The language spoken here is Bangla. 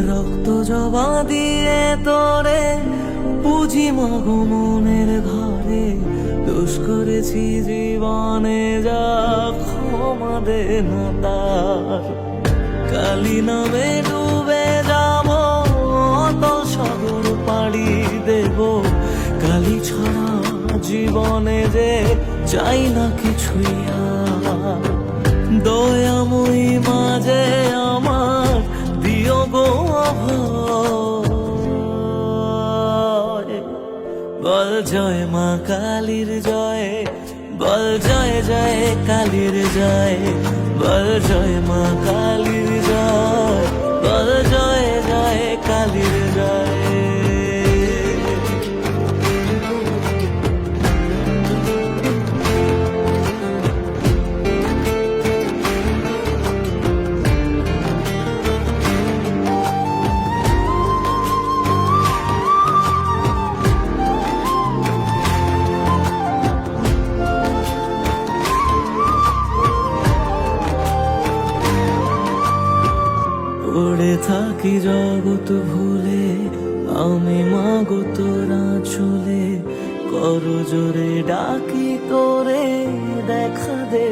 রক্ত জবা দিয়ে তোরে পুঁজি মাগো মনের ঘরে, দোষ করেছি জীবনে যা ক্ষমা দে না তার। কালি নামে ডুবে যাব অতল সাগর পাড়ি দেব, কালি ছাড়া জীবনে যে চাই না কিছুই আর। দয়াময়ী মাঝে আমার দিও গো অভয়, বল জয় মা কালীর জয়, বল জয় জয় কালীর জয়, বল জয় মা কালীর জয়, বল জয় জয় কালীর জয়। পড়ে থাকি জগৎ ভুলে আমি মাগো তোরা চলে, কর জোরে ডাকি তোরে দেখা দে